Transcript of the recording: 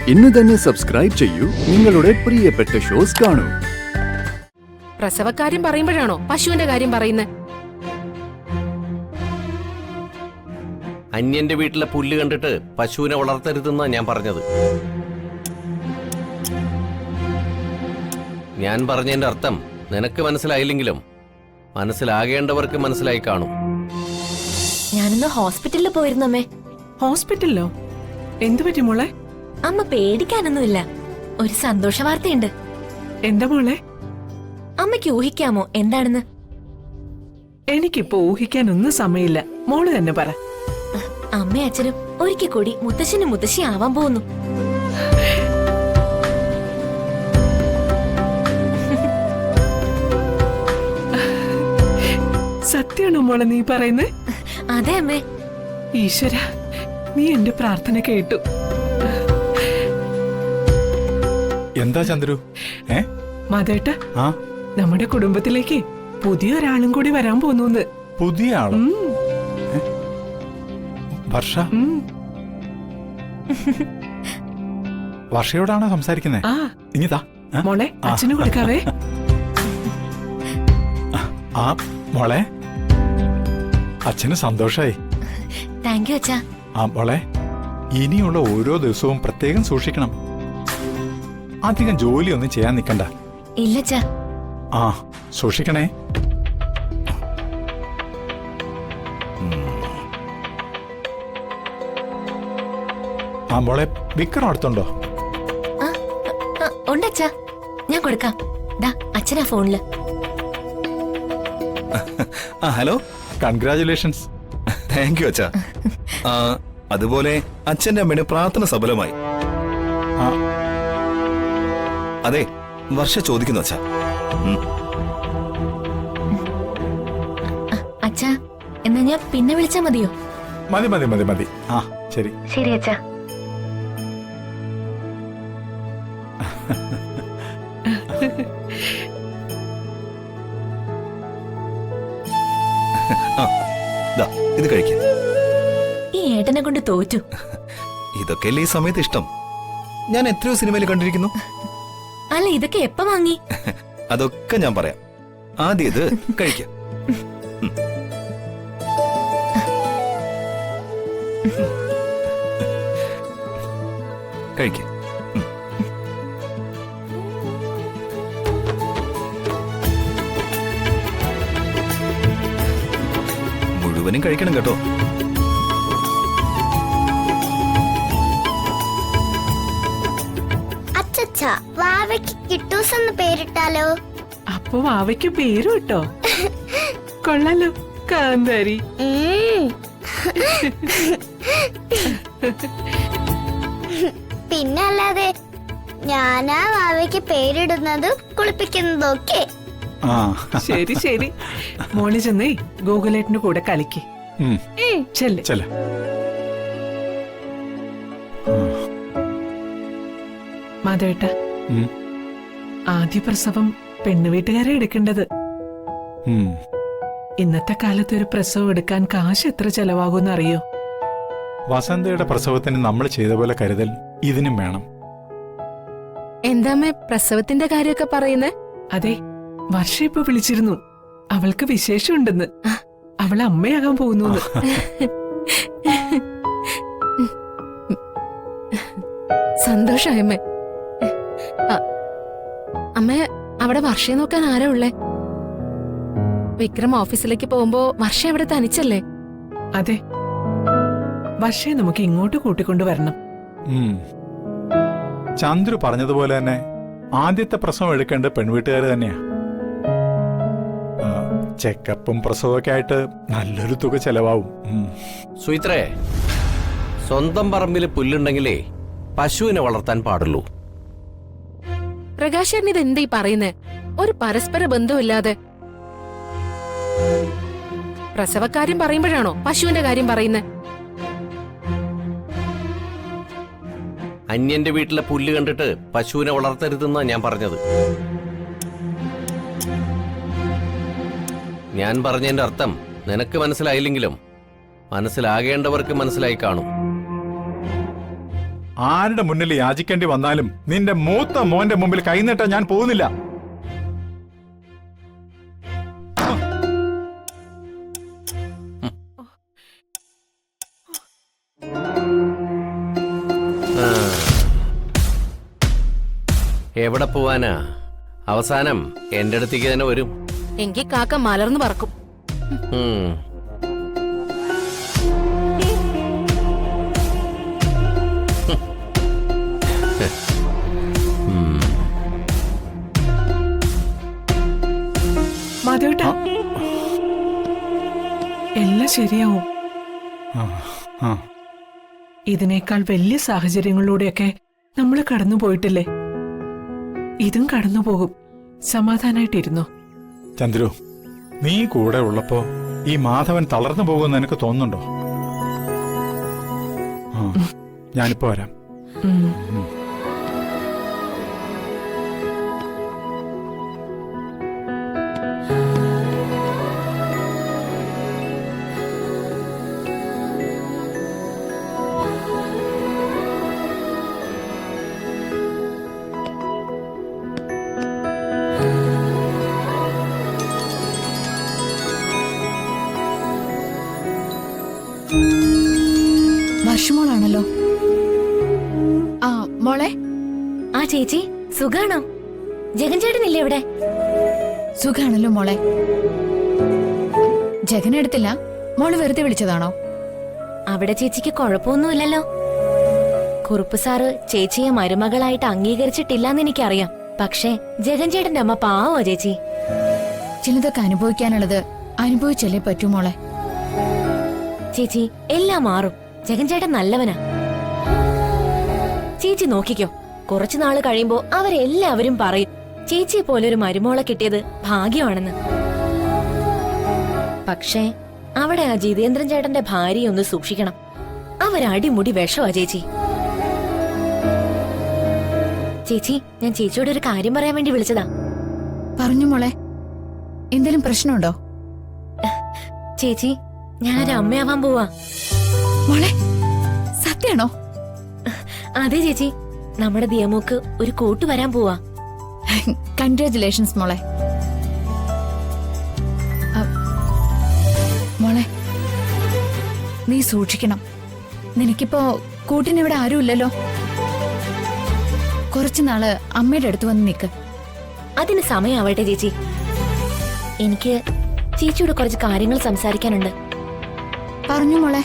ഇന്ന് തന്നെ സബ്സ്ക്രൈബ് ചെയ്യൂ, നിങ്ങളുടെ പ്രിയപ്പെട്ട ഷോസ് കാണൂ. പ്രസവക്കാര്യം പറയുമ്പോഴാണോ പശുവിന്റെ കാര്യം പറയുന്നത്? അന്യന്റെ വീട്ടിലെ പുല്ല് കണ്ടിട്ട് പശുവിനെ വളർത്തരുതെന്നാ ഞാൻ പറഞ്ഞത്. ഞാൻ പറഞ്ഞതിന്റെ അർത്ഥം നിനക്ക് മനസ്സിലായില്ലെങ്കിലും മനസ്സിലാകേണ്ടവർക്ക് മനസ്സിലായി കാണും. ഞാനിന്ന് ഹോസ്പിറ്റലിൽ പോയിരുന്നു അമ്മേ. ഹോസ്പിറ്റലിലോ? എന്തു പറ്റി മോളെ? അമ്മ പേടിക്കാനൊന്നുമില്ല, ഒരു സന്തോഷ വാർത്തയുണ്ട്. എന്താ മോളെ? അമ്മയ്ക്ക് ഊഹിക്കാമോ എന്താണെന്ന്? എനിക്കിപ്പോ ഊഹിക്കാനൊന്നും സമയമില്ല, മോള് തന്നെ പറ. അമ്മയും അച്ഛനും ഒരിക്കൽ കൂടി മുത്തശ്ശനും മുത്തശ്ശി ആവാൻ പോകുന്നു. സത്യാണോ മോളെ നീ പറയുന്നേ? അതെ അമ്മേ. ഈശ്വര, നീ എന്റെ പ്രാർത്ഥന കേട്ടു. എന്താ ചന്ദ്രു? മാധവേട്ട, ആ, നമ്മുടെ കുടുംബത്തിലേക്ക് പുതിയൊരാളും കൂടി വരാൻ പോന്നു. പുതിയ ആള്? വർഷ? വർഷയോടാണോ സംസാരിക്കുന്നേ? ആ, ഇനിതാ മോളെ അച്ഛന് കൊടുക്കാവേ. ആ മോളെ, അച്ഛന് സന്തോഷായി. താങ്ക് യു അച്ഛാ. ആ മോളെ, ഇനിയുള്ള ഓരോ ദിവസവും പ്രത്യേകം സൂക്ഷിക്കണം. അധികം ജോലിയൊന്നും ചെയ്യാൻ നിൽക്കണ്ട. ഇല്ലച്ചാ. ആ, സൂക്ഷിക്കണേ. ആ മോളെ, വിക്രം അടുത്തുണ്ടോ? ഉണ്ടച്ചാ, ഞാൻ കൊടുക്കാം. ദാ അച്ഛനാ ഫോണില്. Hello, congratulations. താങ്ക് യു അച്ഛാ. അതുപോലെ അച്ഛന്റെ അമ്മയുടെ പ്രാർത്ഥന സഫലമായി. അതെ, വർഷ ചോദിക്കുന്നു അച്ഛാ. അച്ഛാ, എന്നാ ഞാൻ പിന്നെ വിളിച്ചാ മതിയോ? മതി മതി മതി മതി. ആ ശരി ശരി അച്ഛാ. ഇത് കഴിക്ക. ഈ ഏട്ടനെ കൊണ്ട് തോറ്റു. ഇതൊക്കെയല്ലേ ഈ സമയത്ത് ഇഷ്ടം. ഞാൻ എത്രയോ സിനിമയിൽ കണ്ടിരിക്കുന്നു. അല്ല, ഇതൊക്കെ എപ്പ വാങ്ങി? അതൊക്കെ ഞാൻ പറയാം. ആദ്യം ഇത് കഴിക്ക. കഴിക്ക. മുഴുവനും കഴിക്കണം കേട്ടോ. അച്ഛാ, വാവയ്ക്ക് കിട്ടൂസ് എന്ന് പേരിട്ടാലോ? അപ്പൊ വാവയ്ക്ക് പേര് കിട്ടോ? കൊള്ളാലോ, കാന്താരി. പിന്നെ അല്ലാതെ ഞാനാ വാവയ്ക്ക് പേരിടുന്നതും കുളിപ്പിക്കുന്നതും ഒക്കെ. ശരി ശരി, മോളി ചെന്നേ ഗോകുലേട്ടന്റെ കൂടെ കളിക്ക്. ചെല്ല് ചെല്ല. മാധവേട്ട, ആദ്യ പ്രസവം പെണ്ണുവീട്ടുകാരെ എടുക്കേണ്ടത്. ഇന്നത്തെ കാലത്ത് ഒരു പ്രസവം എടുക്കാൻ കാശ് എത്ര ചെലവാകുമെന്ന് അറിയോ? വസന്തയുടെ പ്രസവത്തിന് നമ്മൾ ചെയ്ത പോലെ കരുതൽ ഇതിനും വേണം. എന്താമ്മേ പ്രസവത്തിന്റെ കാര്യമൊക്കെ പറയുന്നേ? അതെ, വർഷ ഇപ്പൊ വിളിച്ചിരുന്നു. അവൾക്ക് വിശേഷമുണ്ടെന്ന്. അവൾ അമ്മയാകാൻ പോകുന്നു. സന്തോഷായമ്മേ. അമ്മേ, അവിടെ വർഷയെ നോക്കാൻ ആരാ ഉള്ളേ? വിക്രം ഓഫീസിലേക്ക് പോകുമ്പോ വർഷ അവിടെ തനിച്ചല്ലേ? അതെ, വർഷയെ നമുക്ക് ഇങ്ങോട്ട് കൂട്ടിക്കൊണ്ടുവരണം. ചന്ദ്രു പറഞ്ഞതുപോലെ തന്നെ ആദ്യത്തെ പ്രസവം എടുക്കേണ്ട പെൺവീട്ടുകാർ തന്നെയാ. ചെക്കപ്പും പ്രസവമൊക്കെ ആയിട്ട് നല്ലൊരു തുക ചെലവാവും. സുയിത്രേ, സ്വന്തം പറമ്പിൽ പുല്ലുണ്ടെങ്കിലേ പശുവിനെ വളർത്താൻ പാടുള്ളൂ. പ്രകാശൻ ഇതെന്താ പറയുന്നേ? ഒരു പരസ്പര ബന്ധമില്ലാതെ. പ്രസവക്കാര്യം പറയുമ്പോഴാണോ പശുവിന്റെ കാര്യം പറയുന്നേ? അന്യന്റെ വീട്ടിലെ പുല്ല് കണ്ടിട്ട് പശുവിനെ വളർത്തരുതെന്നാ ഞാൻ പറഞ്ഞത്. ഞാൻ പറഞ്ഞതിന്റെ അർത്ഥം നിനക്ക് മനസ്സിലായില്ലെങ്കിലും മനസ്സിലാകേണ്ടവർക്ക് മനസ്സിലായി കാണും. ആരുടെ മുന്നിൽ യാചിക്കേണ്ടി വന്നാലും നിന്റെ മൂത്ത മോന്റെ മുമ്പിൽ കൈനീട്ടാൻ ഞാൻ പോകുന്നില്ല. എവിടെ പോവാനാ? അവസാനം എന്റെ അടുത്തേക്ക് തന്നെ വരും. എങ്കിൽ കാക്ക മലർന്നു പറക്കും. ഉം. മാധവേട്ടാ, എല്ലാം ശരിയാവും. ആ, ആ. ഇതിനേക്കാൾ വലിയ സാഹചര്യങ്ങളിലൂടെയൊക്കെ നമ്മൾ കടന്നു പോയിട്ടില്ലേ? ഇതും കടന്നു പോകും. സമാധാനായിട്ടിരുന്നോ. ചന്ദ്രു, നീ കൂടെ ഉള്ളപ്പോ ഈ മാധവൻ തളർന്നു പോകുമെന്ന് എനിക്ക് തോന്നുന്നുണ്ടോ? ആ, ഞാനിപ്പോ വരാം. ഉം. വർഷമോളാണല്ലോ. ആ മോളെ, ആ ചേച്ചി സുഖാണോ? ജഗൻ ചേട്ടനില്ലേ ഇവിടെ? സുഖാണല്ലോ മോളെ. ജഗൻ എടുത്തില്ല. മോള് വെറുതെ വിളിച്ചതാണോ? അവിടെ ചേച്ചിക്ക് കുഴപ്പമൊന്നുമില്ലല്ലോ. കുറുപ്പ് സാറ് ചേച്ചിയെ മരുമകളായിട്ട് അംഗീകരിച്ചിട്ടില്ലെന്ന് എനിക്കറിയാം. പക്ഷേ ജഗൻ ചേട്ടന്റെ അമ്മ പാവോ ചേച്ചി. ചിലതൊക്കെ അനുഭവിക്കാനുള്ളത് അനുഭവിച്ചല്ലേ പറ്റൂ മോളെ. ചേച്ചി എല്ലാം മാറും. ജഗൻ ചേട്ടൻ നല്ലവനാ. ചേച്ചി നോക്കിക്കോ, കുറച്ചു നാള് കഴിയുമ്പോ അവരെല്ലാവരും പറയും ചേച്ചിയെ പോലൊരു മരുമോളെ കിട്ടിയത് ഭാഗ്യമാണെന്ന്. പക്ഷേ അവിടെ ആ ജിതേന്ദ്രൻ ചേട്ടന്റെ ഭാര്യയെ ഒന്ന് സൂക്ഷിക്കണം. അവരടിമുടി വിഷമാ ചേച്ചി. ചേച്ചി, ഞാൻ ചേച്ചിയോട് ഒരു കാര്യം പറയാൻ വേണ്ടി വിളിച്ചതാ. പറഞ്ഞു മോളെ. എന്തേലും പ്രശ്നമുണ്ടോ? ചേച്ചി, ഞാനൊരു അമ്മയാവാൻ പോവാ. മോളെ, സത്യാണോ? അതെ ചേച്ചി, നമ്മുടെ ദിയമോക്ക് ഒരു കൂട്ട് വരാൻ പോവാ. കൺഗ്രാറ്റുലേഷൻസ് മോളെ. മോളെ, നീ സൂക്ഷിക്കണം. നിനക്കിപ്പോ കൂട്ടിനിവിടെ ആരുമില്ലല്ലോ. കുറച്ചുനാള് അമ്മയുടെ അടുത്ത് വന്ന് നിക്ക്. അതിന് സമയാവട്ടെ ചേച്ചി. എനിക്ക് ചേച്ചിയോട് കുറച്ച് കാര്യങ്ങൾ സംസാരിക്കാനുണ്ട്. പറഞ്ഞു മോളെ.